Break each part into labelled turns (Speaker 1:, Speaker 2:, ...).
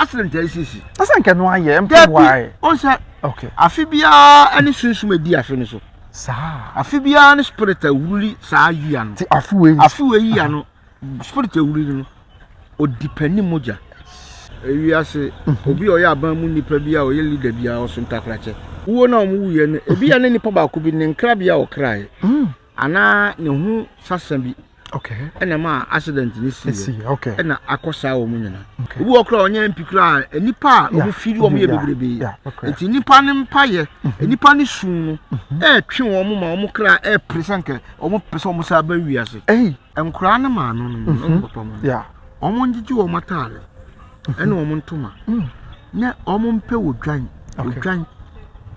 Speaker 1: accident ICC.
Speaker 2: Asa nke no aye why.
Speaker 1: On say
Speaker 2: okay.
Speaker 1: Afibia any sunsum edi afi ni so.
Speaker 2: Sa.
Speaker 1: Afibia ni spirit awuri saa yia no.
Speaker 2: Ti afuwe
Speaker 1: yi ano. Spirit awuri no. Odipani moja. Ewi ase obi oya aban mu nipa bia o ye leader bia o so ntakrache. Wo na omu wuye no ebi ya ne nipa ba ko bi ne nkra bia o krae. Ana ne hu sasam bi.
Speaker 2: Okay.
Speaker 1: Ena ma accident ni si.
Speaker 2: Okay.
Speaker 1: Ena akosa o mu nyina. Obi okra onye mpikra nipa o firi o mu ye bebrebe. Enti nipa ne mpaye, nipa ne sun no twe wo mu ma o mu kra presanke o mu pese o mu sa ba wiase. Enkra ne ma no no papa mo.
Speaker 2: Yeah.
Speaker 1: O mu ngiji wo matale. Ena o mu ntoma. Na o mu mpe wo dwan. Odwan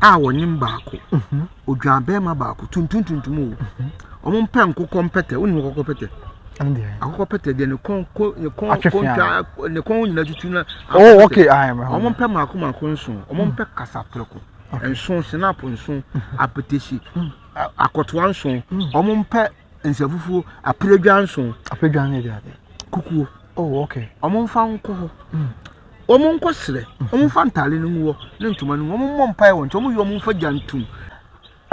Speaker 1: a wonim baako. Odwan be ma baako tuntuntuntum o. Omo mpe nkokọ mpete woni nkokọ pete
Speaker 2: ande
Speaker 1: akokọ pete de ne kon ne kon nyina tutu na
Speaker 2: oh okay I am
Speaker 1: omo mpe mako nso omo mpe kasapreko enso snap nso apetesi akoto nso omo mpe nsafufu apredwa nso
Speaker 2: apredwa ne de ade
Speaker 1: kukuo
Speaker 2: oh okay
Speaker 1: omo mfa nko omo nko sere omo mfa ntale no wo ne ntoma no omo mmɔ mpa won omo yo omo mfa jantum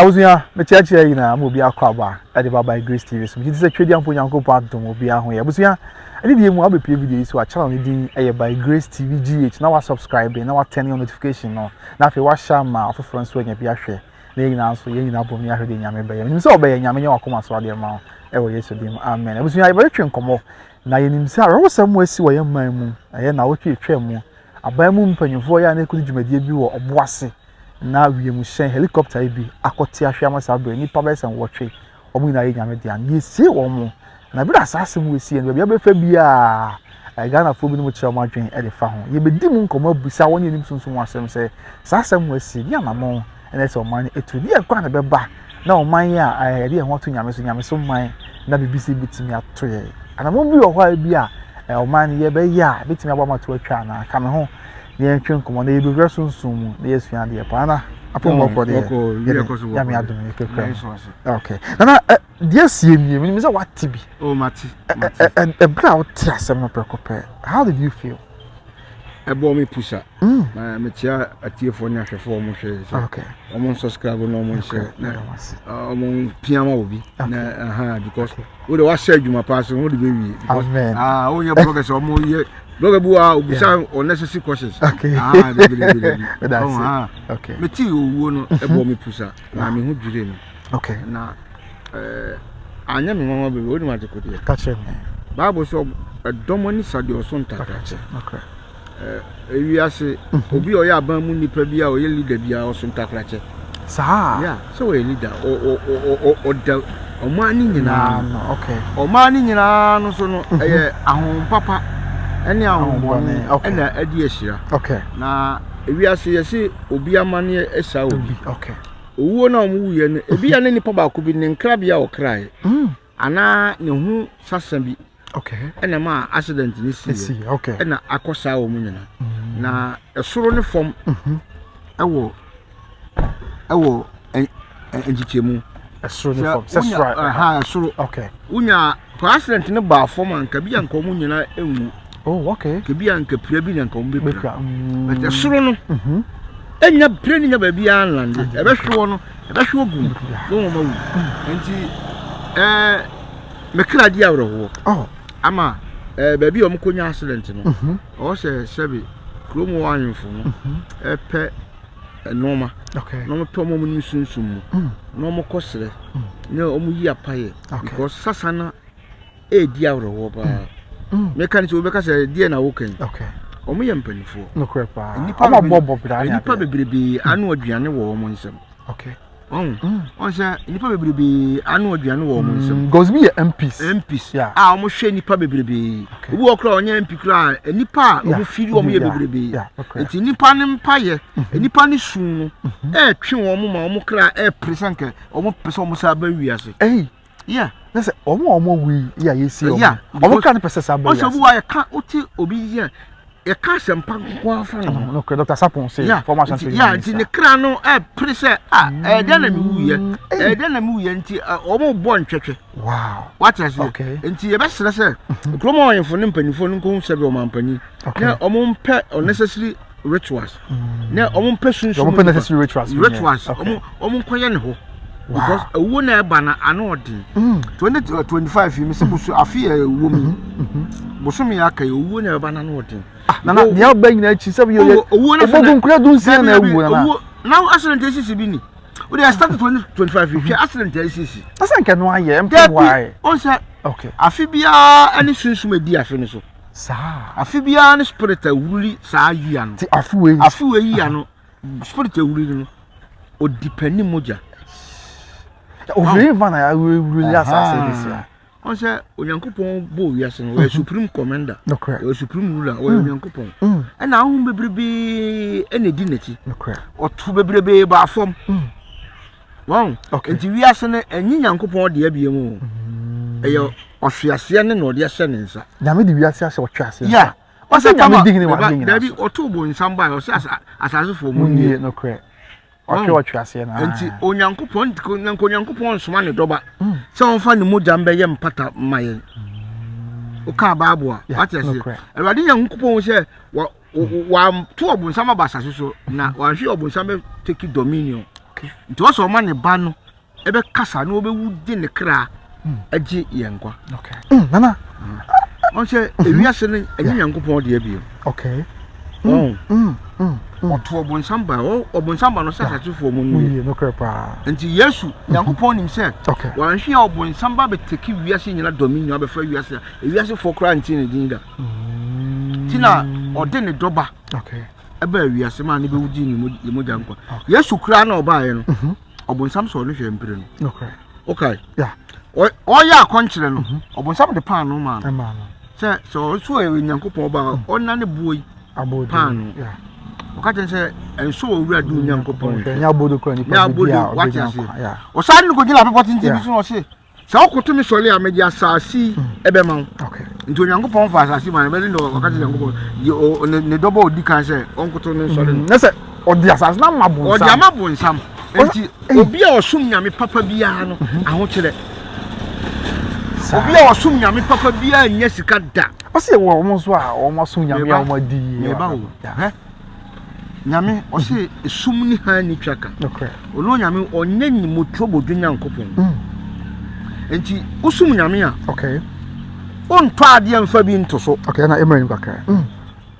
Speaker 2: Awusia me chiachi yi na mo bi akwa ba ade baba Grace TV so me say twedi ampo nyankopon atom obi aho ya busia ade die mu abepie video so a channel ni din by Grace TV GH na wa subscribe na wa turn on notification no na fe wa share ma ofofro nso anya bi ahwe na yi na so yi na bom ni ahwe de nyame ba ya nim se obey nyame nya wakoma so ade ma wo Yesu dim amen abusia ba twe nkomo na ye nim se a wo sam asi wo ye man mu aye na wo twe mu aban mu mpanyufo ya na ekudi djumadie bi wo oboase na wiemu shen helicopter bi akoti ahwama sabre ni pa besan wotwe omu na ye nyame dia ni sie wo mu na bi da asase mu esie no bia be fa bia Ghana fo bi no kire ma dwen e de fa ho ye bedi mu nkomo busa won ye nim sunsun asem se sasem mu esie ni anamon ene se oman etu ni e kwa na be ba na oman ya de ho to nyame so man na bibisi bitimi atoye anamon bi wo hwa bia oman ye be ya bitimi abama to atwa na ka me ho ni entwen komo na yedu resunsun mu na yesu ya de pa na apon ko de ya me adum e kekra okay na dia siemie me say what bi
Speaker 1: oh mati
Speaker 2: bra o trasem no prekope how did you feel
Speaker 1: ebo me pusha na me tia atiefo ni ahwefo mo hwe
Speaker 2: okay
Speaker 1: omo subscribe no mo share na omo piama obi na because we dey wa share juma pass we dey be wi because o ye progress omo ye Loga bua ubisa unnecessary questions.
Speaker 2: Okay.
Speaker 1: Okay. Meti owo no ebo me pusa na me hu dwire no.
Speaker 2: Okay.
Speaker 1: Na anya me mama be woni ma tekodi.
Speaker 2: Catch me.
Speaker 1: Bible so domoni sade oso ntakache.
Speaker 2: Okay.
Speaker 1: Ewi ase obi oya aban mu nipa bia o ye leader bia oso ntakache.
Speaker 2: Sa.
Speaker 1: Yeah, so we leader o omani nyina.
Speaker 2: Okay.
Speaker 1: Omani nyina no so no ahon papa eni ahonbone ena adi ehia
Speaker 2: okay
Speaker 1: na ewiase yesi obi amane esa obi
Speaker 2: okay
Speaker 1: owuo na omu wuye no ebi ya ne nipa ba ko bi ne nkrabia o krae ana ne hu sasam bi
Speaker 2: okay
Speaker 1: ena ma accident ni si
Speaker 2: okay
Speaker 1: ena akosa o mu nyina na esoro ne fom ewo enjichemu
Speaker 2: esoro ne fom sesra
Speaker 1: esoro
Speaker 2: okay
Speaker 1: unya accident ne ba fom anka bi anka o mu nyina enwu
Speaker 2: oh okay
Speaker 1: ke bia nka pira bi nka ombe pira but soro no enya pira ni nya ba bia anlande e be hwo no e be hwo gu no mo wu enti me kra di awro
Speaker 2: oh
Speaker 1: ama ba bia o mkonya accident no o se sebi kromo wanfo no e pe noma
Speaker 2: okay
Speaker 1: no mo to mo ni sunsun mu no mo kosere ne o mu yi apaye because sasana e di awro ba mechanic we make say die na woken
Speaker 2: okay
Speaker 1: omo ye mpanifo
Speaker 2: no crepa ama bobo bra
Speaker 1: nipa bebrebe anu aduane wo omo nsem
Speaker 2: okay
Speaker 1: on say nipa bebrebe anu aduane wo omo nsem
Speaker 2: goes be MPs
Speaker 1: yeah omo hwe nipa bebrebe obi okra onye MP kra nipa omo firi omo ye bebrebe enti nipa ne mpaye nipa ne sun no twe wo omo ma omo kra presanke omo pese omo sa ba wiase yeah
Speaker 2: let's say omo we yeah you see omo can person say
Speaker 1: also who I can oti obi here ye ka sempa ko afa no
Speaker 2: no Dr. Sapon say formation training
Speaker 1: ya nti ne kra no prese de na mi wuye de na mi wuye nti o mo bo ntwetwe
Speaker 2: wow
Speaker 1: what is it nti ye be sere se kromo oyefo ne mpanifo no ko sebe o mampani na o mo mpe unnecessary rituals na o mo mpe sunsun
Speaker 2: o mo necessary rituals
Speaker 1: o mo koye ne ho because ewo na eba na ano odin 2025 mi se busu afi ewo mi busu mi aka ewo na eba na ano odin
Speaker 2: na ne oba nyina chi se bi owo gunkura dunsia na ewo na
Speaker 1: now accident is bi ni we dey start 2025 hwe accident is
Speaker 2: asa nke no aye mpe why
Speaker 1: on say
Speaker 2: okay
Speaker 1: afi bia ani sunsun edi afi ni so
Speaker 2: sa
Speaker 1: afi bia ni spirit awuri sa yi ano
Speaker 2: ti afi we
Speaker 1: yi ano spirit awuri no o depend moja
Speaker 2: overi vana ya really assassin this year
Speaker 1: on say onyankopon bo wiase no we supreme commander
Speaker 2: no correct
Speaker 1: we supreme ruler we onyankopon e na ahun bebrebe e na di nati
Speaker 2: no correct
Speaker 1: otu bebrebe ba fom wow enti wiase no enyi nyankopon de abie mu eyo ohwease ne no de ahye ne nsa
Speaker 2: nyame de wiase ahye ohwease
Speaker 1: yeah
Speaker 2: o say nyame digni wa digni
Speaker 1: dabi otu bo nsamba o say asase fo mu
Speaker 2: nie no correct ohwease na
Speaker 1: enti onyankopon soma ne doba se on fa ne moja mbe ye mpata maye o ka baabo a what you say ewade nyankopon se wa to obunsama basase so na wa hwe obunsama take dominion nti o so ma ne ba no ebe kasa na obewu di ne kra agi yenkwa
Speaker 2: okay nana
Speaker 1: on se ewiase ne enyi nyankopon de abie
Speaker 2: okay
Speaker 1: oto obunsamba no sasa tufo mu
Speaker 2: ni no krepa
Speaker 1: nti yesu nyankopon nim se wa hwe obunsamba be take wiase nyina dominion abefa wiase for kra nti ne dinda tina ode ne doba
Speaker 2: okay
Speaker 1: ebe wiase ma ne be wudi ni mo jankwa yesu kra na oba ye no obunsam so no hwe mpire no okay
Speaker 2: yeah
Speaker 1: o ya akonkyere no obunsam de pan no ma
Speaker 2: no
Speaker 1: so so nyankopon oba onna ne buoi pan
Speaker 2: yeah
Speaker 1: okaten se enso owura du nyankopon
Speaker 2: nya bodo ko ni
Speaker 1: pa dia o sa ni ko gila pe potin tv so o se sa okoto mi sole a media asasi ebe ma
Speaker 2: okay
Speaker 1: nti nyankopon fa asasi ma be no okaten nyankopon ne dobo odi kan se onkoto no sole
Speaker 2: na se odi asasi na mabonsam
Speaker 1: odi amabonsam nti obi a osum nyame papa bia no aho kire obi a osum nyame papa bia nya sika da
Speaker 2: o se wo mo so a o mo so nyame a mo di
Speaker 1: e ba wo nyame o se esum ni ha ni twaka
Speaker 2: okay
Speaker 1: ono nyame onye ni motrobo du nyankopon enti usum nyame a
Speaker 2: okay
Speaker 1: on to ade amfa bi nto so
Speaker 2: okay na emre ni kakra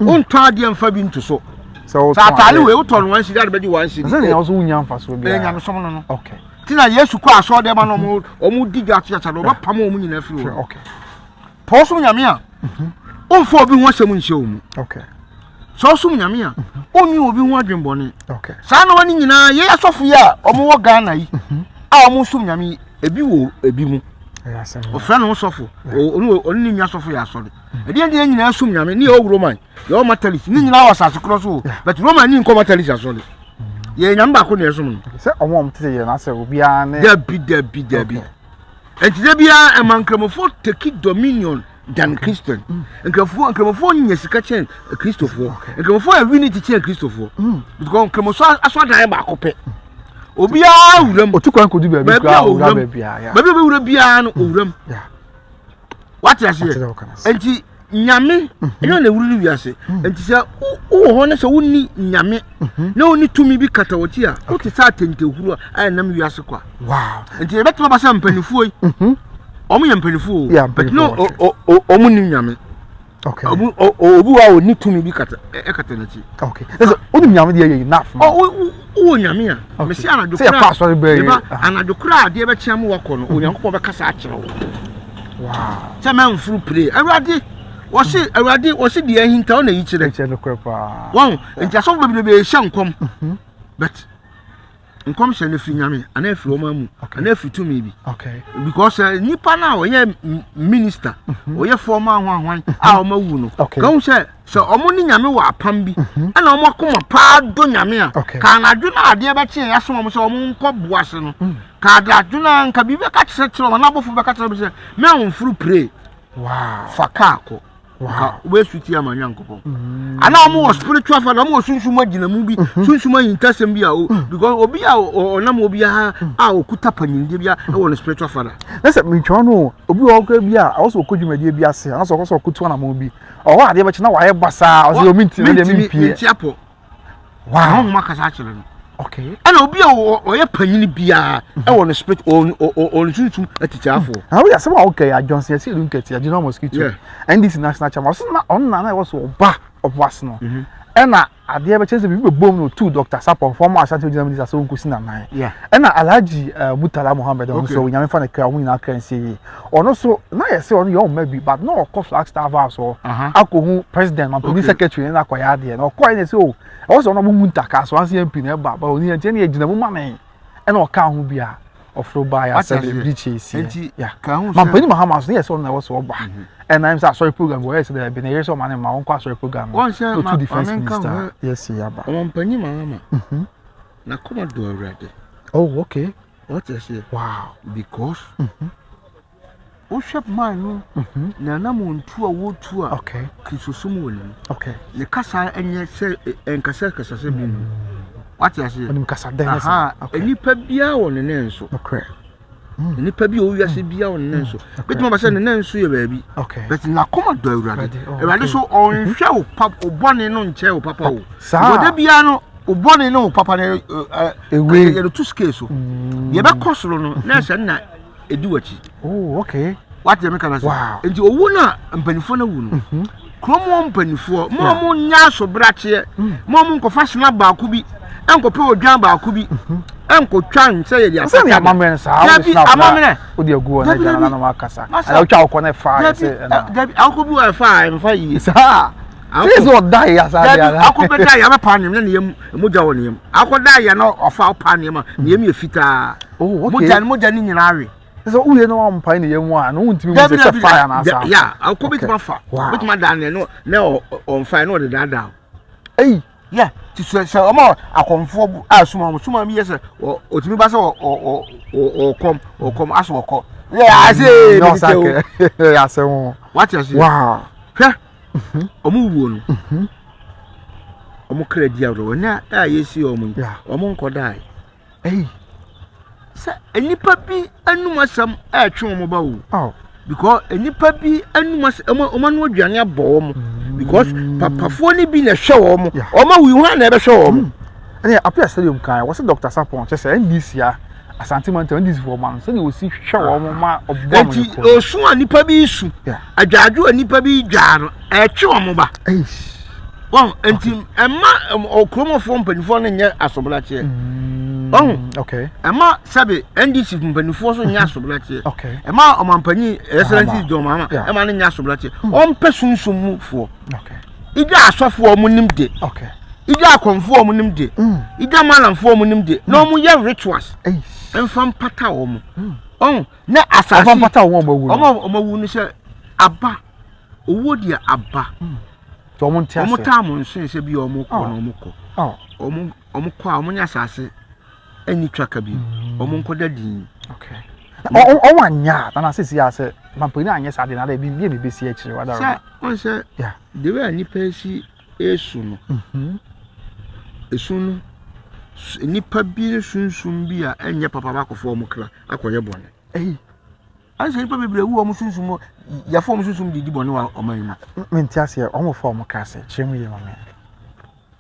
Speaker 1: on to ade amfa bi nto so
Speaker 2: so
Speaker 1: atale we uto no wansi gade be di wansi
Speaker 2: ni se also unya amfa so bi
Speaker 1: nyame som no
Speaker 2: okay
Speaker 1: tina yesu kwa so de ma no omu diga acha no ba pam omu nyina firi wo
Speaker 2: okay
Speaker 1: to so nyame a on fo bi ho asem nche omu
Speaker 2: okay
Speaker 1: so sum nyame a oni obi ho adwenbone
Speaker 2: okay
Speaker 1: sa na wani nyina ye asofo ya omo wo Ghana yi a omo sum nyame ebi wo ebi mu o fra no sofo oni nwa sofo ya asore edi edi nyina sum nyame ni o roman ye o matalis ni nyina wasase cross o but roman ni nko matalis asore ye nyam ba ko na esum no
Speaker 2: se omo mtete ye na se obi a ne
Speaker 1: da bi enti de bia emankramofo take dominion than Christian. Nkramofo nya sika chen Christopher. Nkramofo a unity chen Christopher. Because nkramofo aswa dan ba kope. Obi a wuram.
Speaker 2: Otukwan kodu ba bi kwa wuram ba bia ya.
Speaker 1: Ba bi wuram bia no wuram.
Speaker 2: Yeah.
Speaker 1: What you say? Enti nyame enyo na wuru wiase. Enti se wo ho na se wonni nyame. Na wonni tumi bi katawoti a. O ti sa tentehuru a nam wiase kwa.
Speaker 2: Wow.
Speaker 1: Enti e betwa ba sa mpanifuo yi. Omu yempelifo but no omu ni nyame
Speaker 2: okay
Speaker 1: obu wa oni tumi bi kata na ti
Speaker 2: okay so oni nyame de ye enough
Speaker 1: o nyame a me si anadwo
Speaker 2: kra pass on be
Speaker 1: anadwo kra de be chiam wako no onyankopon be kasa akire wo
Speaker 2: wow
Speaker 1: se man furu pray awurade wo se de ahinta o na yi kire
Speaker 2: no kra
Speaker 1: won enti aso be hya nkom but nkom se na firi nyame ana firi o mamu ana firi tumi bi
Speaker 2: okay
Speaker 1: because nipa na oye minister oye former ahwan a o mawu no kan se omo ni nyame wa apam bi ana omo akoma pa do nyame a ka na adwo na ade be che yaso omo se omo nko boase no ka adwo na nka bi be ka kire kire na abofo be ka kire be se me anfuru pray
Speaker 2: wow
Speaker 1: fakako Wow. We suti ama nyankopon. Ana omo spiritual father omo sunsun agina mu bi sunsun ayinkasem bi a because obi a onam obi a okuta paninde bi a e won spiritual father.
Speaker 2: Na se mentwa no obi o kwa bi a also okodwumade bi ase na so okoto na mo bi. O ade be na waye basa o se o minti na dem pie.
Speaker 1: Tiapo.
Speaker 2: Wow.
Speaker 1: Ho makasa kire no.
Speaker 2: Okay.
Speaker 1: Ana obi a oye panyini bia e won spirit on sunsun atichafo.
Speaker 2: Ah we asem okay a Johnson say lunketi a General Mosquito. And this national chairman so na on na was oba obwas no. Ena ade be chese bi bom no two Dr. Sapon former Ashanti General Minister so nkosi na nan.
Speaker 1: Yeah.
Speaker 2: Ena Alhaji Mutala Mohammed on so nyame fa na kra hu na kran say ono so na yesi ono yo maybe but no of course Flagstaff house so akohu president and police secretary na akoya ade na okoy na say o also ono mu ntaka so anse MP na ba oni ente na agina mu manen ena oka hu bia ofro buy as a breaches yeah mampani Mahamas na yesi ono na was oba and I'm sorry program where say there been a years of man ma won sorry program
Speaker 1: to
Speaker 2: defense minister yes yaba
Speaker 1: mampani Mahama na come do already.
Speaker 2: Oh okay.
Speaker 1: What I say?
Speaker 2: Wow.
Speaker 1: Because o shop man no na na mo ntu a wo tu a
Speaker 2: okay
Speaker 1: krisosom woni
Speaker 2: okay
Speaker 1: ne kasa enye se enkasa kasa se bi no what I say
Speaker 2: onim kasa den
Speaker 1: aha enipa bia woni ne nso
Speaker 2: okay
Speaker 1: enipa bia o wiase bia woni ne nso betima ba se ne nso ye baabi
Speaker 2: okay
Speaker 1: but na koma do awurade so on hwe o pap o bone no nche o papa o
Speaker 2: so
Speaker 1: bia no o bone no papa na
Speaker 2: ewe
Speaker 1: ye no to scale so ye be kosoro no na se na ediwachi.
Speaker 2: Oh okay.
Speaker 1: What you make us say? Enti owu na mpanifo na wu no. Kromo mpanifo, mo nya so brache, mo nkofa sna ba ku bi, enkope odwan ba ku bi. Enkotwa nse ye dia.
Speaker 2: Say ya mamre sa,
Speaker 1: amamre.
Speaker 2: O de agu na jana na makasa. Ala otwa akọ na fa say na.
Speaker 1: Dabi akobi wa fa yi.
Speaker 2: Sa. Say so die ya sa dia.
Speaker 1: Akobe die ya pa nem na yem moja won yem. Akoda ya no ofa pa nem na yem ye fita.
Speaker 2: Oh okay.
Speaker 1: Moja ni nyina awe.
Speaker 2: So uye no am pa ni yemu a no untimi mu se fire na asa.
Speaker 1: Yeah, akobi tuma fa. Bituma dan ne no na on fire no de dada.
Speaker 2: Hey,
Speaker 1: yeah, ti so omo akonfo suma mi yese otimi ba se o kom aso okọ. Yeah, I say
Speaker 2: no sake. Yeah, say
Speaker 1: what you say?
Speaker 2: Wow.
Speaker 1: Hwe. Omo wuo no. Omo kra dia ro na yesi omo. Omo nkodai.
Speaker 2: Hey.
Speaker 1: Say enipa bi anum asam atwe omo ba wo.
Speaker 2: Oh.
Speaker 1: Because enipa bi anum asam omo no aduane abo omo. Because papafo ni bi na hwe omo. Omo wi hu na ebe hwe omo.
Speaker 2: And appear stadium kan was Dr. Sapon say NDC ya Asante man NDC for man say we see hwe omo ma obo.
Speaker 1: Enti osu anipa bi su. Adwadu anipa bi dwaro atwe omo ba. Well, enti emma okromofo mpanifo no nye asoblache.
Speaker 2: Okay.
Speaker 1: Emma sabe NDC mpanifo so nya asoblache.
Speaker 2: Okay.
Speaker 1: Emma omanpanyi excellency John Mahama emma no nya asoblache. Ompe sunsun mu fo.
Speaker 2: Okay.
Speaker 1: Ija asofo omunimde.
Speaker 2: Okay.
Speaker 1: Ija akonfo omunimde. Ija malamfo omunimde. No mu ye rituals. Emfam pata omu. Na asasi.
Speaker 2: Emfam pata omu
Speaker 1: omu ni se aba. Owo dia aba.
Speaker 2: So omo ntia se.
Speaker 1: Omo tamu nso se bi omo ko na omo ko. Omo ko a omo nya asase ani twaka bi. Omo nkoda din.
Speaker 2: Okay. O wanya na sisi ya se mampani anye sade na da bi me besi akire wada.
Speaker 1: Say on say yeah. The way ani pesi esu no. Esu no nipa bi sunsun bi a enye papa ba kofo omo kra akoye bone. Anse nipa bebre wu omo sunsun mo ya fo omo sunsun di bone wa oman ma.
Speaker 2: Menti ase omo fo omo ka se chemu ye mama.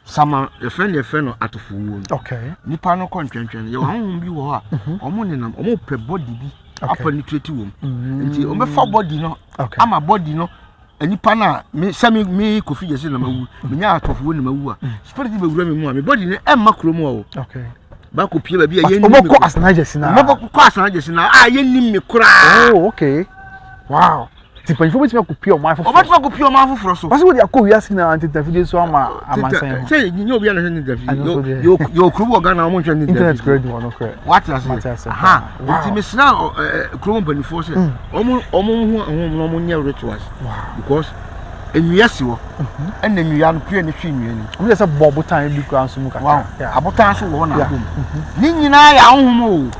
Speaker 1: Sama the friend no atofu wo.
Speaker 2: Okay.
Speaker 1: Nipa no kontwentwen ye wanhum bi wo ha omo nenam omo pe body bi apenetrate wo. Nti omo fa body no ama body no anipa na me sami kofi jese na mawu me nya atofu wo na mawu a spirit be wura me mu a me body ne emma kromu wo.
Speaker 2: Okay.
Speaker 1: Ba ko pie ba bi ye
Speaker 2: omo ko asana jese na.
Speaker 1: Omo ko asana jese na ye nim me kura.
Speaker 2: Oh okay. Wow. Tipo info betima ko pie o man foforo.
Speaker 1: Omo betima ko pie o man foforo so.
Speaker 2: Wasi wo dia ko wiase na anti-interview so ama amansan.
Speaker 1: Say nyi obi na interview. Yo kromu organ na omo hwe
Speaker 2: internet credit one okay.
Speaker 1: What you say? Aha. Nti me sina kromu banifo se. Omo hu omo nya rituals. Because enwiase wo. En enwia no pie ne hwe enwia ni.
Speaker 2: Omo say bobotan bi kran so mu kaka.
Speaker 1: Wow. Abotan so wo na abom. Ni nyina ya ahom o.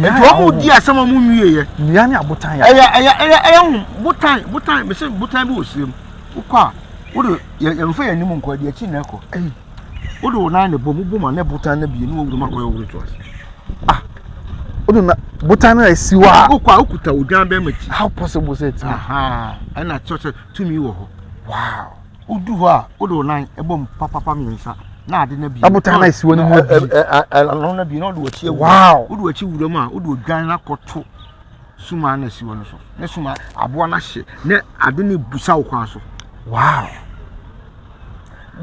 Speaker 1: Eto omo di asama mu nwie ye.
Speaker 2: Nia ni abotan ya.
Speaker 1: Aya botan me se botan bi osiem. ukwa wodo yemfa yanim nkwa de achi na ekọ wodo wona ne bomu ma ne butan na bi ni wo ma koyo wo to
Speaker 2: wodo na butan na esiwa
Speaker 1: ukwa ukuta odwan be machi
Speaker 2: how possible is it
Speaker 1: ana church to me wo ho
Speaker 2: wow
Speaker 1: udu ho a wodo nan ebom papa mensa na ade na bi
Speaker 2: abutan na esiwa no mo
Speaker 1: alon na bi na wodo achi
Speaker 2: wow
Speaker 1: wodo achi wuro ma wodo odwan na koto suma na esiwa no so ne suma aboa na hye ne ade ne busa wo kwan so
Speaker 2: wow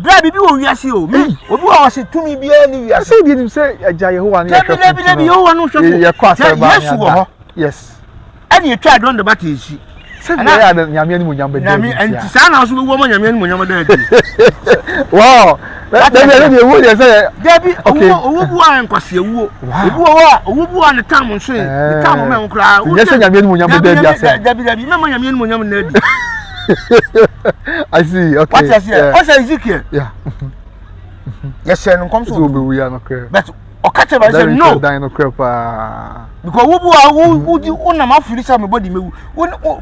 Speaker 1: bra bibi wo wiase o me obi wa se tumi bia ni wiase
Speaker 2: say bi nim say aja Yehowa na
Speaker 1: Dabi Yehowa no hwefo
Speaker 2: ye kwa se ba
Speaker 1: Yesu wo ho
Speaker 2: yes
Speaker 1: ani etwa don de bata esi
Speaker 2: say bi ya da nyame ani munyam be da
Speaker 1: nyame enti sa na so wo mo nyame ani munyam da adi
Speaker 2: wow dabi wo ye say
Speaker 1: dabi owo bu an kwase ewuo owo bu an tam nso ne tam me nkura
Speaker 2: ye say nyame ani munyam be da adi
Speaker 1: dabi me mo nyame ani munyam na adi
Speaker 2: I see. Okay.
Speaker 1: What is here? What's Ezekiel?
Speaker 2: Yeah.
Speaker 1: Yes, sir. No comes to
Speaker 2: we are not clear.
Speaker 1: But okache ba say no.
Speaker 2: No crap.
Speaker 1: Because wo na ma firi sa me body mewu.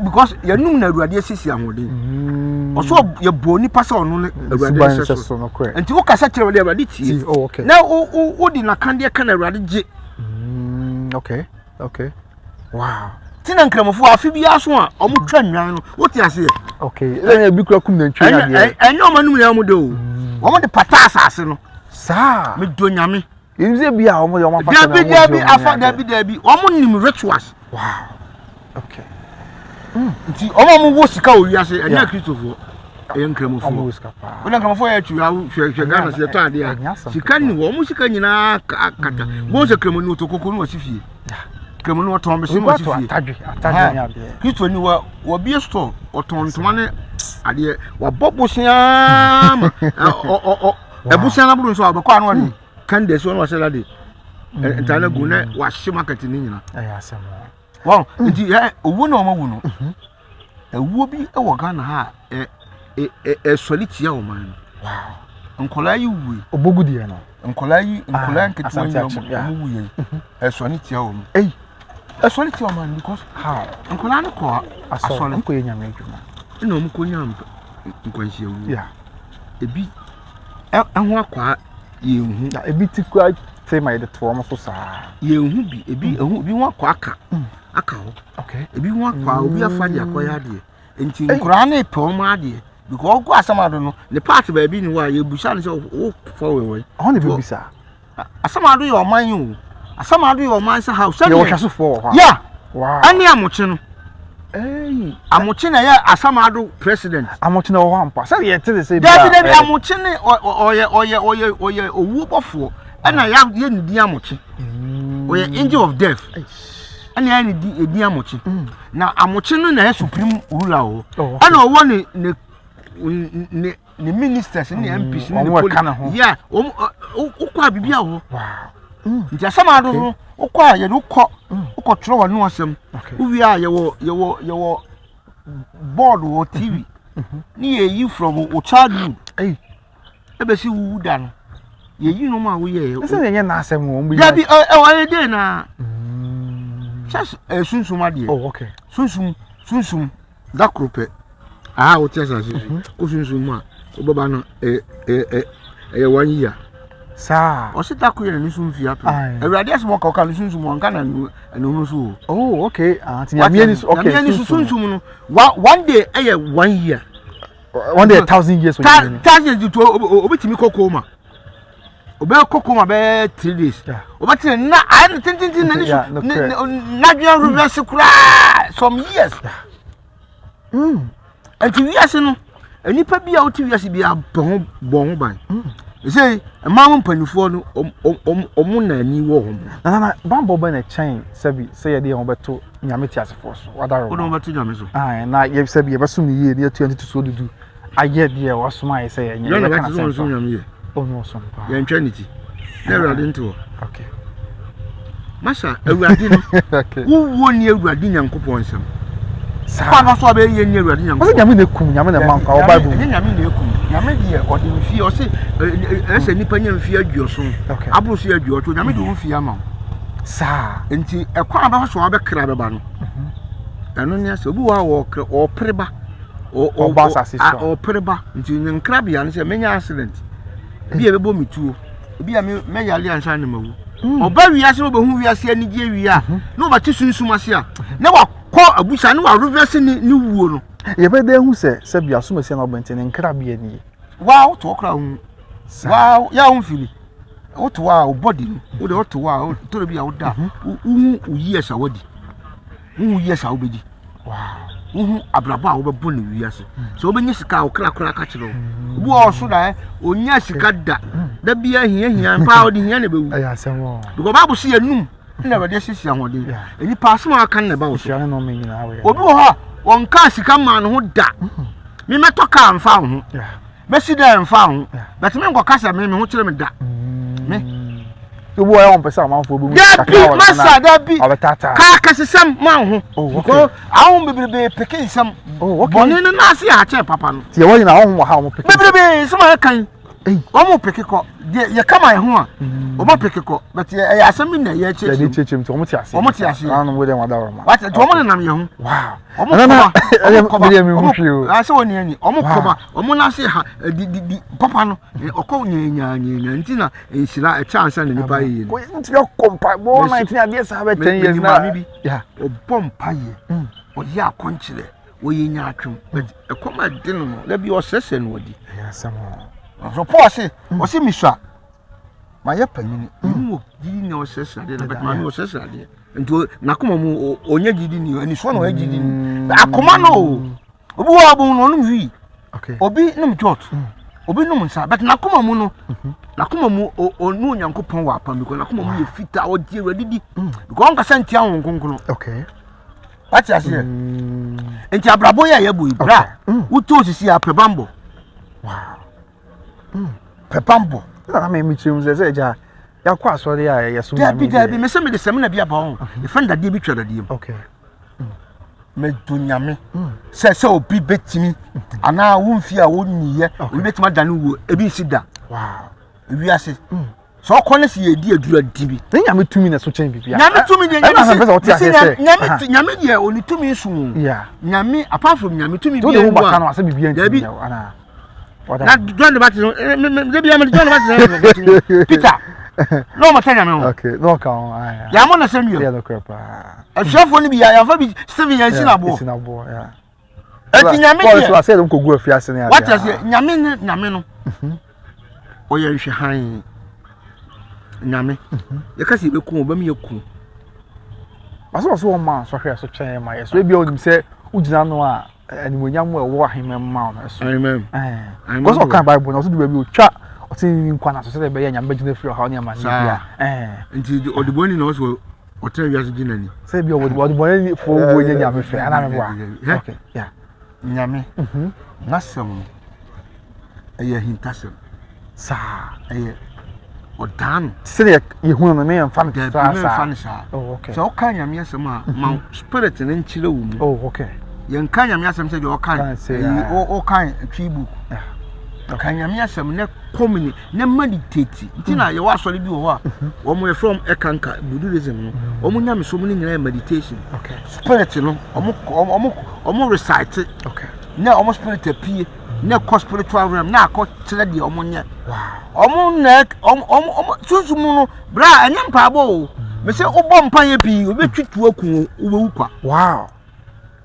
Speaker 1: Because ya num na Awurade asisi ahoden. Oso ye bo ni pasa ono ne Awurade asisi
Speaker 2: no crap.
Speaker 1: Enti wo kasa kire Awurade tie.
Speaker 2: Oh, okay.
Speaker 1: Na wo di na kan de kan Awurade je.
Speaker 2: Okay. Okay. Wow.
Speaker 1: Tina nkramofo afi bia so a omo twa nwan no wo ti ase.
Speaker 2: Okay. Enya bi kura kum na ntwe na de.
Speaker 1: Enya omanum na mu de o. Omo de pata asase no.
Speaker 2: Sa.
Speaker 1: Me do nyame.
Speaker 2: Yinze bi a omo yo mafa na.
Speaker 1: Dabi afa dabi. Omo nim rituals.
Speaker 2: Wow. Okay.
Speaker 1: Nti omo wo sika o wiase enya Kristofo. Eya nkramofo.
Speaker 2: Omo wo sika pa.
Speaker 1: Wona nkramofo ya twa hwe Ghana se to ade a. Sika ni wo omo sika nyina kata. Wo se kramo ni otokoko no wasifie. Kramo no oton be se no wasifie.
Speaker 2: Atadwe nya de.
Speaker 1: Kristo ni wo bi store oton ntoma ne ade wa bobosia ma. Ebusia na buru nso abekọ anu ade. Kan de so no wasela de. Entana gu na wa hye market ni nyina.
Speaker 2: Aya asem.
Speaker 1: Wow, nti owu na omo wu no. Ewu bi e wo Ghana ha solitia o man. Wow. Nkola yi wu.
Speaker 2: Obogu die no.
Speaker 1: Nkola nketewa yi omo wu yi. Solitia o mo. Solitia o man because how? Nkola no ko asole.
Speaker 2: Nko ye nyame adwuma.
Speaker 1: Ina omo ko nyam nkwanhia wu.
Speaker 2: Yeah.
Speaker 1: Ebi ho akwa ye hu.
Speaker 2: Ebi tikwa say my the to omo so sa.
Speaker 1: Ye hu bi ebi ho akwa aka ho.
Speaker 2: Okay.
Speaker 1: Ebi ho akwa obi afa de akoya de. Enti nkura na epe omo ade. Because go asamado no the part ba bi ni wa ye busa ni so o forward.
Speaker 2: On the bisa.
Speaker 1: Asamado your man you. Asamado your man say house.
Speaker 2: You was for.
Speaker 1: Yeah.
Speaker 2: Wow.
Speaker 1: Ani amochi no.
Speaker 2: Hey.
Speaker 1: Amochi na ya asamado president.
Speaker 2: Amochi na o hampa. Say ye tell say.
Speaker 1: David amochi ne oye owu bofo. Ana ya ye ni di amochi. Oye angel of death. Ana ya ni di amochi. Na amochi no na supreme ruler o. Ana owo ne ministers ni MPs ni police. Yeah, ukwa bibia ho.
Speaker 2: Wow.
Speaker 1: Nti asamado no ukwa ye no ukọ tro wa no asem. Uwi a ye wo board wo TV. Ni ye yi from o childhood. Ebe si wu da no. Ye yi no ma wo ye.
Speaker 2: Ese ye na asem wo mbi.
Speaker 1: Ya bi e dey na. Just sunsum ade.
Speaker 2: Oh, okay.
Speaker 1: Sunsum da krope. O tiasa sisi. O sunsum ma. O baba no 1 year.
Speaker 2: Sa.
Speaker 1: O se taku ye ni sunfi ato. Awurade asem ka ka ni sunsum won kana no so.
Speaker 2: Oh, okay. Ti nyame ni okay.
Speaker 1: Nyame ni sunsum no. One day 1 year.
Speaker 2: One day 1,000 years.
Speaker 1: 1,000 years to obetimi kokoma. Obe kokoma be 3 days. Obetimi na I tintin na ni so. Na dua reverse kura some years. Enti wiase no enipa bia oti wiase bia bon ban. Say emam mpanifo no omo na ani wo ho.
Speaker 2: Na bambo ba na chain sabi say ye ho beto nyame ti asefo so. Wadaro.
Speaker 1: Wo beto nyame so.
Speaker 2: Na ye sabi ye basum ni ye ne 20 to dudu. Aye de ye wasoma ye say ye
Speaker 1: nyame. Ye kana so nyame ye.
Speaker 2: Oh no so pa.
Speaker 1: Ye ntwaniti. Na Awurade nto.
Speaker 2: Okay.
Speaker 1: Masha Awurade no.
Speaker 2: Okay.
Speaker 1: Wo ni Awurade Nyankopon nsam. Kwa no so be ye ni Awurade Nyankopon.
Speaker 2: Ose nyame na kum nyame na manka o Bible.
Speaker 1: Nyame na ekum. Nyame de odi mfie o se ese nipa nya mfie aduoso. Abro so aduoso nyame de mfie ama.
Speaker 2: Sa.
Speaker 1: Enti ekwa ba so be kra be ba no. Eno ne ase obi wa wo preba. o pereba nti nkra bia ne se menya accident bi e bebo mituo bi a me yale ansa na mawu oba wiase obehu wiase ani die wia na oba ti sunsum ase a na wakọ abusa na wa reverse ni wuo no
Speaker 2: ye be de hu se bia so mase na obente ne nkra bia ni
Speaker 1: wow to okra hu wow ya hu fili oto wa o body no o de oto wa to bi a oda u years awadi u years awobedi wow abrabo a wo be bonu wiase so obenye sika okra ka kire wo bu o so da onya sika da bia hia pa odi hia na bewu
Speaker 2: ayi asemo
Speaker 1: because babu si enum na bade sisi ahode eni pa so aka na ba wo so
Speaker 2: no me nyina we
Speaker 1: obi wo ha won ka sika ma no ho da me meto ka mfa ho mesi da mfa ho but me ngo kasa me ho kire me da me
Speaker 2: obi wo ya won pesa amanfo obi
Speaker 1: da masa da bi ka kasesam ma ho because ahun bebrebe peke nsam boni ne na ase ha che papa no
Speaker 2: tie wo nyina ahun wo ha mo peke
Speaker 1: bebrebe sama kan omo peke ko ye kama ho a omo peke ko but ye asemi na ye che
Speaker 2: ye che chim to omo ti ase anu wo de wada roma
Speaker 1: what to omo na me ho
Speaker 2: wow
Speaker 1: omo ase woni ani omo koba omo na ase ha di papa no okọ nyanya ntina ensira e chance na nipa yi
Speaker 2: ko nti kompa bo 19 ade sa be 10 years na
Speaker 1: ya o bompa ye o ya konchire o ye nya atwem but e koma de no na bi o sese no odi
Speaker 2: ya samo
Speaker 1: so pause o se miswa ma ya panini mu gidi ni o sese ade na but ma mi o sese ade nto nakoma mu onye gidi ni ani so na o gidi ni akoma no obi wa bu no no wi
Speaker 2: okay
Speaker 1: obi num jot obi num nsa but nakoma mu no nakoma mu onu nyankopon wa pa mi ko nakoma mu ye fita o die radidi because on ka santia won konkono
Speaker 2: okay
Speaker 1: what you say enti abrabo ya yabu ibra wuto osisi ya pebambo
Speaker 2: wow
Speaker 1: pebambo
Speaker 2: na me mi chim ze ja ya kwa asori ya yeso
Speaker 1: na mi da bi me se me de semina bia ba ho e fanda de bi twada de
Speaker 2: okay
Speaker 1: me dunyame se obi betimi ana wo mfi a wo niye obi betima da no wo ebi sida
Speaker 2: wow
Speaker 1: ebi ase so kone si ye di adura dibi
Speaker 2: nyame tumi na so chen bibia
Speaker 1: nyame tumi de nyame de oni tumi sun
Speaker 2: yeah
Speaker 1: nyame apart from nyame tumi
Speaker 2: bi e wo no ase bibia ntimi ana
Speaker 1: na John the Baptist de bia me John the Baptist Peter no matanya me
Speaker 2: okay no ka
Speaker 1: ya mo na semyo
Speaker 2: ya no krepa
Speaker 1: asofo ni bi ya fa bi 7 years na bo
Speaker 2: yeah
Speaker 1: eti nyame de
Speaker 2: so ase dem ko gu afiase ne ya
Speaker 1: what ase nyame no o ye hwe han nyame ye kasi be ku oba me yeku
Speaker 2: aso wo ma so hwe so chen ma ye so e bia onim se ugina no a animonyam e wo ahemem ma no so
Speaker 1: amen
Speaker 2: because o kan bible no so de bia o twa o tin nkwa na so se be nyame bagina free ha o ne ma ni bia
Speaker 1: nti odiboni no so o tell you as dinani
Speaker 2: se bia odiboni fo wo nyame fe ana me bua okay yeah
Speaker 1: nyame nasem eye hintasem
Speaker 2: sa
Speaker 1: eye odan
Speaker 2: se ye hu no me mfa no
Speaker 1: sa
Speaker 2: oh okay
Speaker 1: so ka nyame asem a ma spirit ne nchire wo mu
Speaker 2: oh okay
Speaker 1: ye nka nyame asem se de o kan o kan twibu kan nyame asem ne communi ne meditate ntina ye wa sori bi wo a wo mo from ekanka buddhism no wo mo nyame so mo ni nyina meditation
Speaker 2: okay
Speaker 1: spirit no omo recite
Speaker 2: okay
Speaker 1: na omo spirit apie na spiritual realm na akọ kire de omo nye
Speaker 2: wow
Speaker 1: omo na omo sunsumu no bra enye mpabo me se obo mpanye pi obetwitu aku obewukwa
Speaker 2: wow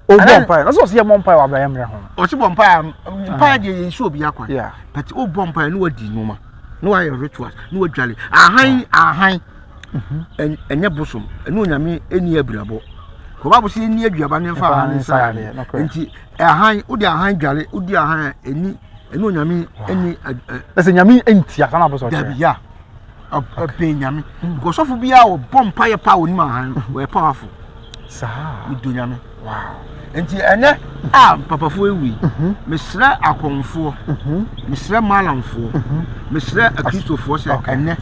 Speaker 2: obo mpanye na so se mo mpanye wa bra yemre ho
Speaker 1: o se bo mpanye de yin so obi akwa
Speaker 2: yeah
Speaker 1: but obo mpanye no wadi noma no wa rituals no wadwale ahan enye bosom enu nyame eni abirabo ko babu se eni aduaba ne fa ahan sa nti ahan udi ahan dwale udi ahan enu nyame eni
Speaker 2: ese nyame enti aka na boso
Speaker 1: ya pe nyame ko sofo bia o bompa ye pa oni ma ahan we powerful
Speaker 2: sa
Speaker 1: idu nyame
Speaker 2: wow
Speaker 1: nti ene papafo ewi mesra akonfo mesra malamfo mesra akristofo se ene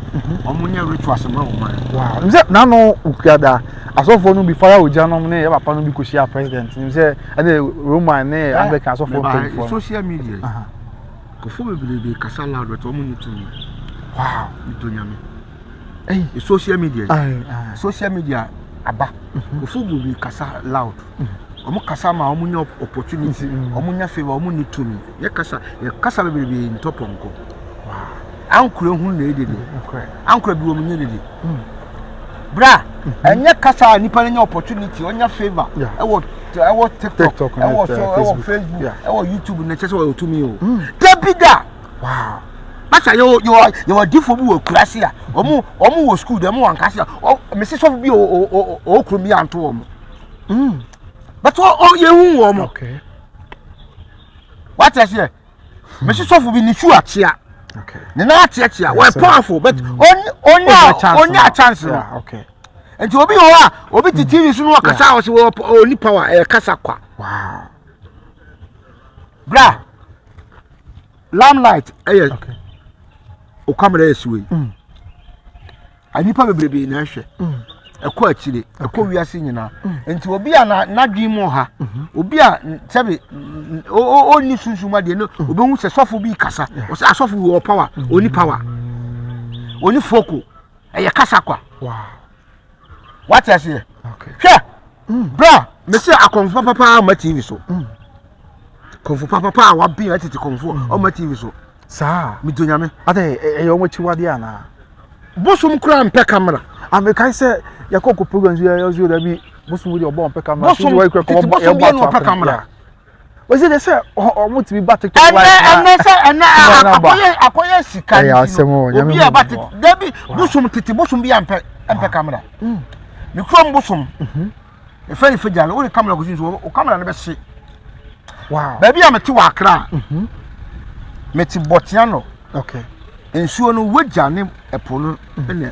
Speaker 1: omunye rituals ma o man
Speaker 2: wow nze na no ukada asofo no bi fire oja no ne ya papa no bi ko share president nze ene roman ne Anglican asofo ko
Speaker 1: social media ko fo be kasa loud but omunye to
Speaker 2: wow
Speaker 1: idu nyame social media aba ko fo be kasa loud omo kasa ma omo nya opportunity omo nya favor omo ni to me ye kasa bebebe ntoponko ankure hu na edede ankure bi wo munye dede bra enye kasa nipa nya opportunity onya favor e wo TikTok e wo Facebook e wo YouTube na chese wo to me o debida
Speaker 2: wow
Speaker 1: Masa yo difo bi wo kurase a omo wo school dem wan kase a me se so bi o krumi anto omo but ye hu wo mo
Speaker 2: okay
Speaker 1: what I say me se so bi ni chu achia
Speaker 2: okay
Speaker 1: ne na achia we powerful but onya chance
Speaker 2: yeah okay
Speaker 1: enti obi ho a obi ti TV so no kasa o se oni power e kasa kwa
Speaker 2: wow
Speaker 1: bra limelight
Speaker 2: okay
Speaker 1: o camera yesuwe anipa bebrebe na hwe ekọ akire ekọ wiase nyina enti obi a na dwimo ha obi a sebe oni sunsunma de no obi hu se sofo bi kasa o se asofo wo power oni power oni foko eye kasa kwa
Speaker 2: wow
Speaker 1: what I say
Speaker 2: okay
Speaker 1: hwe bra me se akonfo papa ma TV so konfo papa wa bi atiti konfo o ma TV so
Speaker 2: sa
Speaker 1: mi donyame
Speaker 2: ade eyo mo chiwade ana
Speaker 1: bosum kura mpe camera
Speaker 2: amekai se yakoko programs yo da bi bosum we obo mpe camera
Speaker 1: bosum we mpe camera
Speaker 2: o se de se o mo ti bi ba TikTok
Speaker 1: akoye sika obi e ba debi bosum titi bosum bi mpe camera mi kura bosum e fa ni fajala o camera ko sinso o camera na be se
Speaker 2: wow
Speaker 1: baby ameti wa akra meti botiano
Speaker 2: okay
Speaker 1: ensuo no wagya ne epo no ene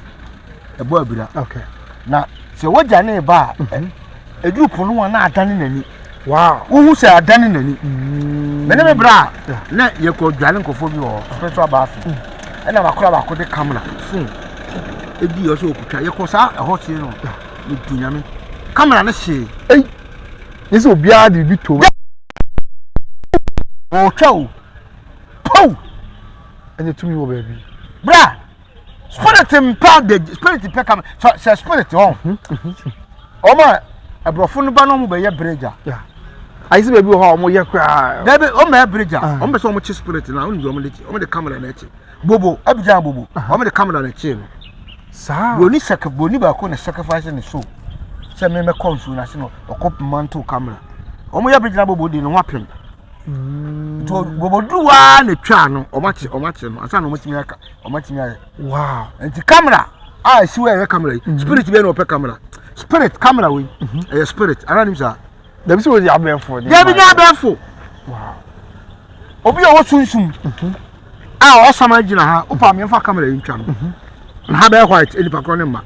Speaker 1: ebo abira
Speaker 2: okay
Speaker 1: na se wagya ne ba eduru po no na adane nani
Speaker 2: wow
Speaker 1: wo se adane nani mene me bra na ye ko dwale nkofo bi ho spiritual bath ena makora ba ko de camera phone edi yo so okutwa ye ko sa eho chi no ni tunyame camera na she
Speaker 2: ese obia de bi to
Speaker 1: o twa Pow!
Speaker 2: And you to me, baby.
Speaker 1: Bra! Spirit impelled the spirit impelled. So, spirit on. Oma, a brofun banom be ye breja.
Speaker 2: Yeah. I see baby how mo ye cry.
Speaker 1: Baby, o me breja. O me so much spirit na on the camera na echi. Bobo, abija bobo. O me the camera na echi no.
Speaker 2: Sa.
Speaker 1: Boni boni ba ko na sacrifice ni so. Se me konsu na se no okop manto camera. O mo ye breja bobo di no wapem. To boboduwa ne twa no o mache no asa no matimi aka o matimi aye
Speaker 2: wow
Speaker 1: enti camera si we camera spirit be no pe camera spirit camera we spirit ananim sa
Speaker 2: da bi so we abefo
Speaker 1: ya bi na abefo
Speaker 2: wow
Speaker 1: obi o sunsum o sama gina ha o pa me fa camera yi twa no na ha be white eni pa kro ne ma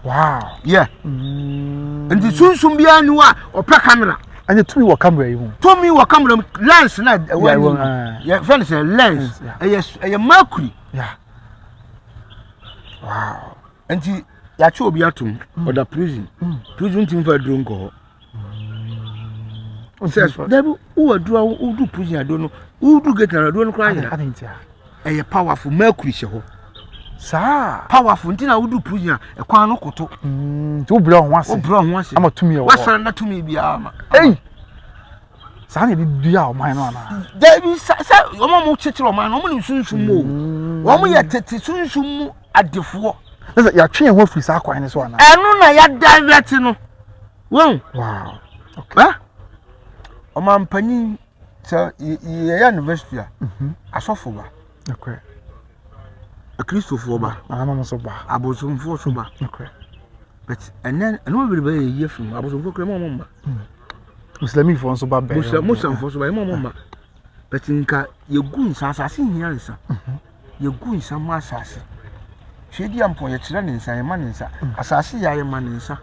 Speaker 2: wow
Speaker 1: yeah enti sunsum bia ni wa o pe camera
Speaker 2: and to me what camera you
Speaker 1: to me what camera lens na yeah friend say lens a mercury
Speaker 2: yeah wow
Speaker 1: enti ya che obi atum or prison team for drone ko says debu who aduru who do prison ado no who do get na ado no kra ya powerful mercury she ho
Speaker 2: sa
Speaker 1: powerful ntina who do prison e kwan no koto
Speaker 2: to bro ho ase ama to me o
Speaker 1: wasa na to me bia ama
Speaker 2: hey sa na di ya o man no na
Speaker 1: debi sa o mo chichiro o man no mo ni sunsun mo o mo ye tete sunsun mu adefo
Speaker 2: na ya twen ho free sa kwan ne so na
Speaker 1: enu na ya direct no wow
Speaker 2: okay
Speaker 1: o man pani sa ye university a asofo ba
Speaker 2: okay
Speaker 1: a Christopher ba
Speaker 2: ama so ba
Speaker 1: abosomfo so ba
Speaker 2: okay
Speaker 1: but and then no be be ye from abosomfo kre mo ba
Speaker 2: Muslimi for so ba be
Speaker 1: Muslim for so ba mo ba but nka ye gu nsasase hia nsa ye gu nsa ma asase hwedi ampo ye kire ne nsa ye ma ne nsa asase ya ye ma ne nsa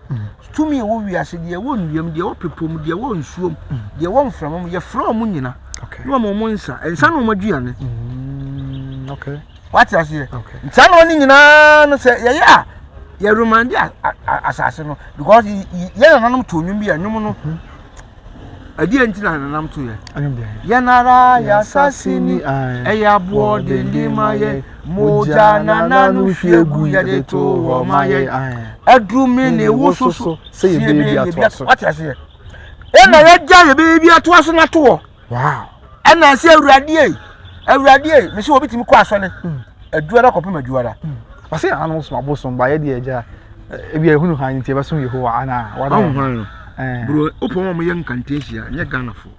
Speaker 1: tumi wo wiase de wo nwiam de wo pepom de wo nsuom de wo mframom ye from nyina
Speaker 2: okay
Speaker 1: no mo nsa nsa no maduane
Speaker 2: okay
Speaker 1: what you say
Speaker 2: okay
Speaker 1: nsa no ni nyina no se ye ya ye romandi asase no because ye na nanom to nwum bi anwum no adi entina na nam to ye
Speaker 2: anwum bi
Speaker 1: ye nara ya sasini eya bo de ndima ye moja na nanu fiegu ye de to ho ma ye adru me ne wo soso se ye be bia to what you say na ya gya baby ato aso na to
Speaker 2: wow
Speaker 1: na se awurade me se obi timi kɔ asɔle adua da kɔpem adua da
Speaker 2: ase anu so abosom ba ye de agya ebi ehunu han nti ebeso Yehowa ana
Speaker 1: wada bro opo mo ye nkantasia nye Ghana fo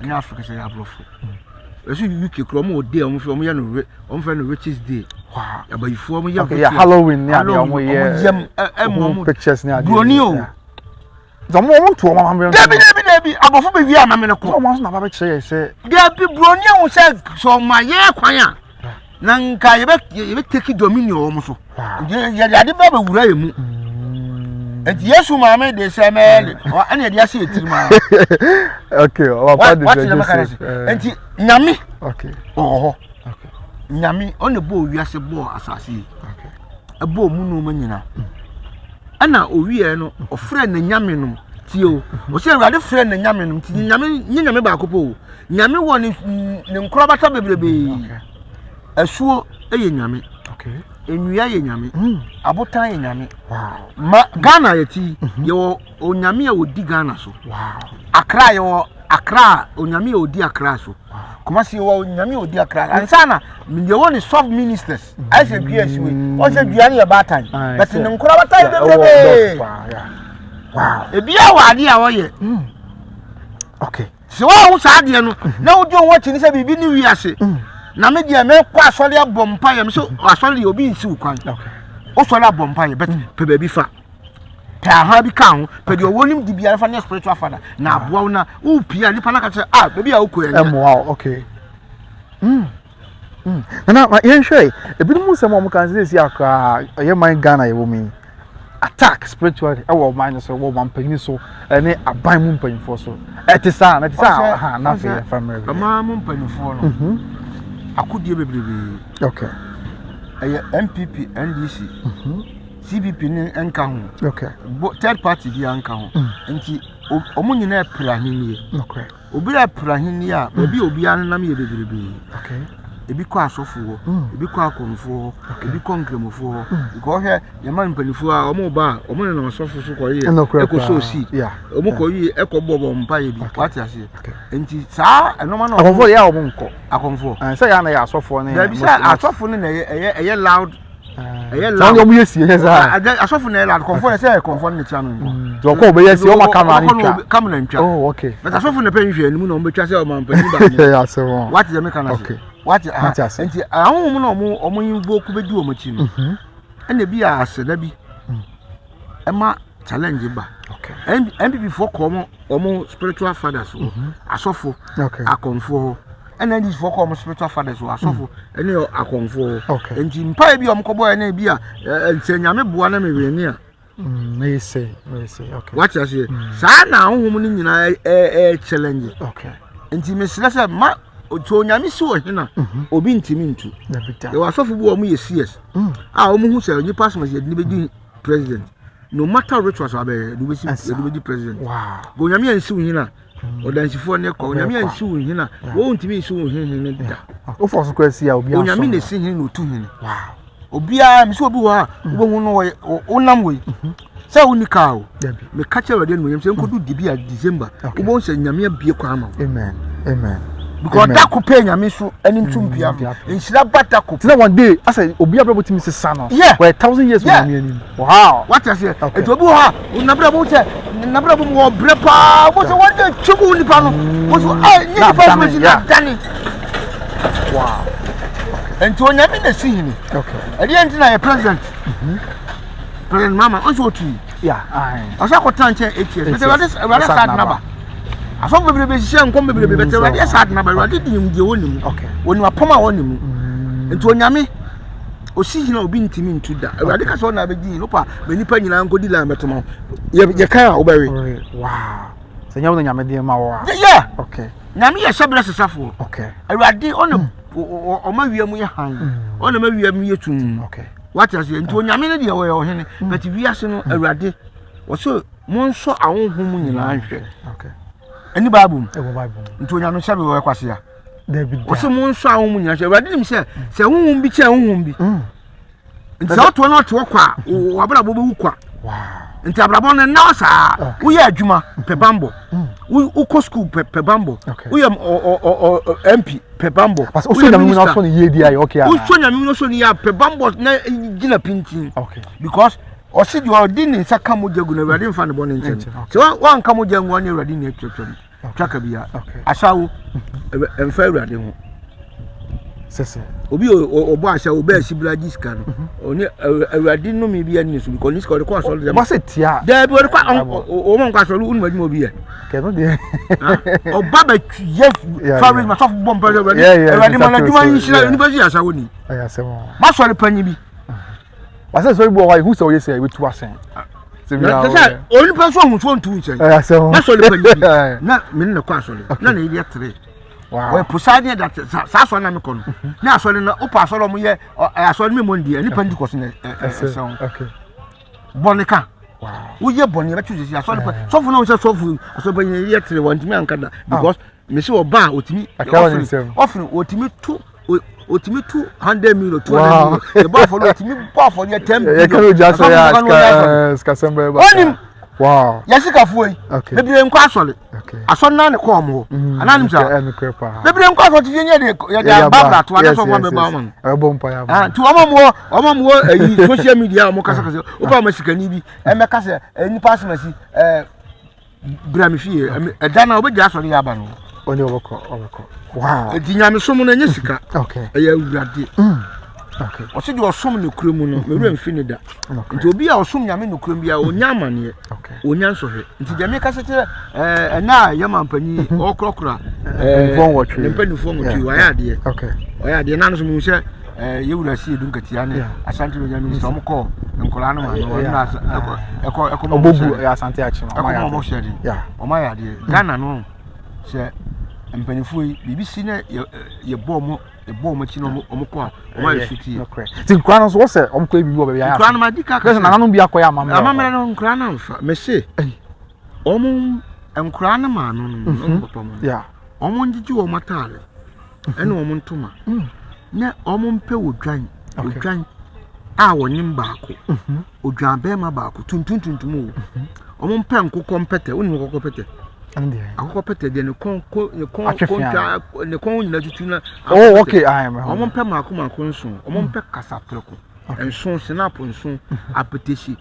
Speaker 1: nya Africa se ya brofo esu UK kro mo de omo fe no Riches Day
Speaker 2: wow
Speaker 1: abayifo omo ye
Speaker 2: okay yeah Halloween ya de omo ye mo pictures ni ade
Speaker 1: broni o
Speaker 2: Zamo won to mama me.
Speaker 1: Debi abofo be wi ama me ne ko.
Speaker 2: So ma so na ba be kire say.
Speaker 1: Debi broni won say so ma ye kwan a. Na nka ye be take dominion wo mo so. Ye ade ba be wura ye mu. Enti Yesu ma me de say me ana de ase etiri ma.
Speaker 2: Okay, our father
Speaker 1: is enti nyame.
Speaker 2: Okay.
Speaker 1: Oh. Okay. Nyame on bo wi ase bo asase.
Speaker 2: Okay.
Speaker 1: Ebo mu no manyina. Ana owie no ofre na nyame no tio o se awurade fre na nyame no ti nyame ba akopo nyame wo ne nkoro bata bebrebe asuo eye nyame
Speaker 2: okay
Speaker 1: enua ye nyame abotan ye nyame wow ma Ghana yeti ye o nyame a odi Ghana so
Speaker 2: wow
Speaker 1: Accra ye Accra o nyame a odi Accra so Kumasi wo nyame odi Accra ansana me ye won soft ministers I say PS we o say duane ye batan but ne nkoro bata bebrebe wow ebia wade a wo ye
Speaker 2: okay
Speaker 1: so wo sa ade no na wo do wo chi ni say bibi ni wi ase na me dia me kwa asole abompa ye me so asole obi nsi ukwan
Speaker 2: okay
Speaker 1: o sole abompa ye but pe ba bi fa ta ha bi ka ho pe de wonim di bia fa na spiritual father na aboa na wo pia ni pa na ka say ah baby a wo ko ya
Speaker 2: wow okay na yen hwe ebi mu se mo kan say si akra ye man Ghana ye wo mi attack spiritually e wo man so wo man pagini so ene aban mu mpanifo so etisa ha na fe family
Speaker 1: ama mu mpanifo no akudie bebrebe
Speaker 2: okay
Speaker 1: eye MPP NDC CPP ni enka ho
Speaker 2: okay
Speaker 1: third party bi anka ho nti omunyina e prahini
Speaker 2: okay
Speaker 1: obira prahini a obi anam ye bebrebe
Speaker 2: okay
Speaker 1: ebi kwa asofo ebi kwa akonfo ebi kwa nkremofo ko hwe ye man mpanifo a omo ba omo ne na asofo so ko ye eko so si omo ko yi eko bobo mpa ye bi what ya say enti sa enoma na
Speaker 2: akonfo ya omo nko
Speaker 1: akonfo
Speaker 2: say ya na ya asofo ne
Speaker 1: da bi say asofo ne eye loud
Speaker 2: so omo ye si ye sa
Speaker 1: asofo ne loud akonfo ne say akonfo ne tia no
Speaker 2: do ko be ye si o ma
Speaker 1: kamera ntwa
Speaker 2: oh okay
Speaker 1: but asofo ne pe nhwe ni mu na omo betwa say o ma mpani ba ni
Speaker 2: ya so
Speaker 1: what is the mechanism okay what enti ahun no omo yinbo ku bedi omo chi no ene bi a aseda bi ema challenge ba
Speaker 2: okay
Speaker 1: MPP for come omo spiritual fathers asofo akonfo ene dis for come spiritual fathers asofo ene akonfo enti mpa bi omo kobo ene bi a ensanyame boa na mewe ni a
Speaker 2: me say okay
Speaker 1: what you say sa na ahun ni nyina challenge
Speaker 2: okay
Speaker 1: enti me sele ma oto nyame si wo hena obi ntimi ntu e wasofo bu omo ye CS omo hu se nipa so ye ni bedi president no matter rituals abe do be president
Speaker 2: wow
Speaker 1: go nyame ansi wo hena odansifo ne ko nyame ansi wo hena wo ntimi nsi wo hena da
Speaker 2: o fo so kwasi a obi aso
Speaker 1: nyame ne si hena no tu hena wow obi a mi so obi wa wo hu no wo nam we se unika o me catch already no yem se nkodu dibi a December wo se nyame abie kwa ama
Speaker 2: amen
Speaker 1: because that could pay nyame so any tumpia insira bata ko
Speaker 2: na one day I say obi abra botimi se sano for 1000 years nyame ani wow
Speaker 1: what I say it obi ha nabra bo che nabra bo wo bre pa bo se one day chugu nipa no bo so ni nipa so na dani wow and to nyame na si hini
Speaker 2: okay
Speaker 1: e dey ntina ye president president mama on so tu asa ko tanche 8 years but rather sad number aso bebrebe hihye nkom bebrebe bete wade sad na ba wade dim die wonim
Speaker 2: okay
Speaker 1: woni apoma wonim enti onyame osi hina obi ntimi ntu da wade ka so na be din lopa be nipa nyina nkodi la metoma ye kan a obawe
Speaker 2: wow se nyawo nyame de ma wo
Speaker 1: yeah
Speaker 2: okay
Speaker 1: nyame ye sebra sesafo
Speaker 2: okay
Speaker 1: wade ono o ma wiam ye han ono ma wiam ye tun
Speaker 2: okay
Speaker 1: what is enti onyame ne de wo ye ohene but wiase no awade wo so monso ahonhom nyina anhwe
Speaker 2: okay
Speaker 1: any Bible
Speaker 2: nti
Speaker 1: onyame shabe wo kwase ya
Speaker 2: David
Speaker 1: wo se mo nso ahun munya hwe wade nim se huhum bi che huhum bi nti sa to na to kwa wo abra bo be wu kwa
Speaker 2: wow
Speaker 1: nti abrabọ no na sa wo ye adwuma pe bambo wo ko school pe bambo wo ye MP pe bambo
Speaker 2: parce que so nyame no so ne ye di aye okay
Speaker 1: wo so nyame no so ne ya pe bambo na gina pintin
Speaker 2: okay
Speaker 1: because o si di o di ni saka mo jagu na Awurade mfa ne bo ne nchen so wan ka mo jagu ne Awurade ne twetwem twaka bia asawo emfa Awurade ho
Speaker 2: sese
Speaker 1: obi obo asawo be asibra diska no oni Awurade no me bia ni so because niska o ko asolo dem
Speaker 2: ma se tia
Speaker 1: da bi o ko o mo ko asolo unu madimo bia
Speaker 2: ke no de
Speaker 1: o baba ye fabric ma so bomb pa Awurade ma na djuma yin shira ni ba ji asawo ni
Speaker 2: aya se mo
Speaker 1: ma so le panyi bi
Speaker 2: ma se so ibo wa hu so ye se we tu asen se bi na
Speaker 1: oni pa so hu so ntu nchen
Speaker 2: aya se mo
Speaker 1: ma so le panyi bi na me ne ko asolo na na ile 3 wow we pusade that sa so na me kono na asole na opa asole mo ye asole me mondi ani pandi ko so na
Speaker 2: okay
Speaker 1: bonika
Speaker 2: wow
Speaker 1: wo ye boni ba twisi asole pa so fu na wo so fu asole ba ye 3 want me ankada because me se oba otimi offer otimi tu otimi 200 million 200 million e ba for otimi ba for ye 10 million
Speaker 2: e kan o ja so ya ska sembe ba wow
Speaker 1: yasika fuoi bebire nko asole asole na ne ko mo ananim sa bebire nko asole tie nye de ya babra to ada so fa be ba mo
Speaker 2: bompa ya
Speaker 1: to omo ayi social media mo kasa o pa masikani bi e me kasa nipa asmasi brami fie e dana obeji asole ya ba no
Speaker 2: oni oboko wow
Speaker 1: di nyame so mo na nye sika
Speaker 2: okay
Speaker 1: e ya Awurade okay o se di osom ne kuremu no me wura mfini da nti obi a osom nyame no kuremu bia onya amane
Speaker 2: okay
Speaker 1: onya nsohwe nti jame ka sete na yama mpani okrokra
Speaker 2: fon wotwe
Speaker 1: ne mpani fon wotwe wa ya de
Speaker 2: okay
Speaker 1: o ya de na no so mu se ye wura si edun katia ne asante no nyame so omko nkola no ma no na eko
Speaker 2: obobu ya asante achi
Speaker 1: ma ya mo shedi o ma ya de Ghana no se mpanifu bibi si na ye bomo chi no omko a o ma yefiti
Speaker 2: ti nkra no so wo se omko bibi wo be ya
Speaker 1: nkra no ma dika
Speaker 2: ka na no bi akoya
Speaker 1: amamre no nkra no mfa me se omo nkra no ma no papa mo omo njiji wo matale ene omo ntoma na omo mpe odwan a wonyim baako odwan be ma baako tuntuntuntum omo mpe nkokọ mpete woni nkokọ pete akokọ pete de ne kon nyina tutu na
Speaker 2: oh okay I am
Speaker 1: omo mpe mako nso omo mpe kasatreko enso snap nso apetesi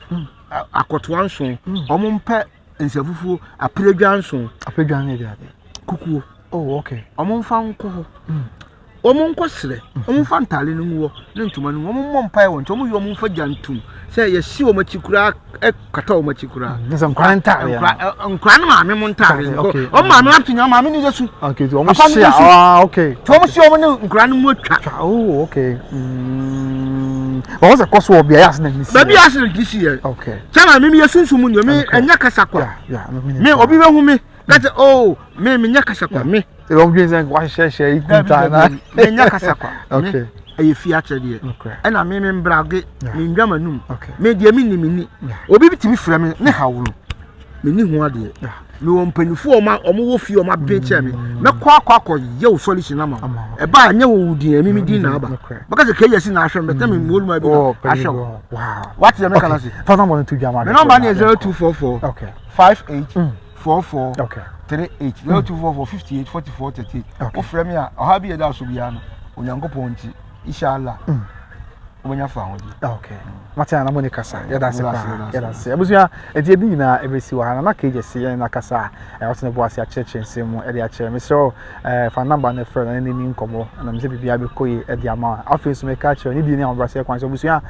Speaker 1: akoto nso omo mpe nsafufu apredwa nso
Speaker 2: ne de ade
Speaker 1: kukuo
Speaker 2: oh okay
Speaker 1: omo mfa nko ho omo nko sere omo mfa ntale no nwo ne ntoma no omo mompa won omo yo omo mfa jantum se ye si o machikura kata o machikura
Speaker 2: nse nkran ntale
Speaker 1: nkran ma me mo ntale o ma me atunya ma me ni jesu
Speaker 2: okay to omo share okay
Speaker 1: to omo si omo ne nkran mo atwa
Speaker 2: oh okay but what's the cost of bia yas na ni si
Speaker 1: baby yas na this year
Speaker 2: okay
Speaker 1: chama me yesunsumu ni me enya kasa kwa me obi be hu me that oh me nya kasa kwa me
Speaker 2: e lo mbi nzen kwa share ikuta na
Speaker 1: me nya kasa kwa
Speaker 2: okay
Speaker 1: aye fi akyede e na me mbrage me ndwama num me de me ni obi bitimi frɛ me ne hawo me ni hu ade me won panifu omo wo fi omo abenche me kwa ye wo solution na ma e ba anya wo wudi emi di na aba because ke yesi na ahwe me tell me mo ma bi ahwe wow what you make can say
Speaker 2: phone number to jama
Speaker 1: the number is 0244
Speaker 2: okay
Speaker 1: 58 44
Speaker 2: okay
Speaker 1: 38 0244 58 44 38 o frɛ me a oha bi e da so bia no onyankopɔn nti inshallah obonya fa hodi
Speaker 2: okay matia na mo ni kasa ya da se pa ya da se abusia enti ebi na ebesi wa na ka ejesi ya na kasa e wotene bo ase a cheche nsem e de a chere me so fa number na friend na ni nkomo na me se bibia be koyi e de ama afensu me ka chere ni di ni ambrase kwan so abusia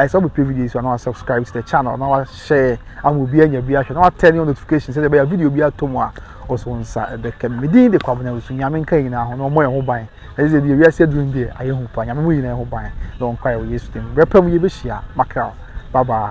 Speaker 2: so be video so na subscribe to the channel na share amobi anya bi ahwe na turn on notification say be video bi atomo a also nsa de kemedi de kwabona usu nyame nka yina ho no moye ho ban eze bi wi ase drum bi aye ho pa nyame mo yina ho ban don kwa ye yesu tem repam ye be hia makra bye bye.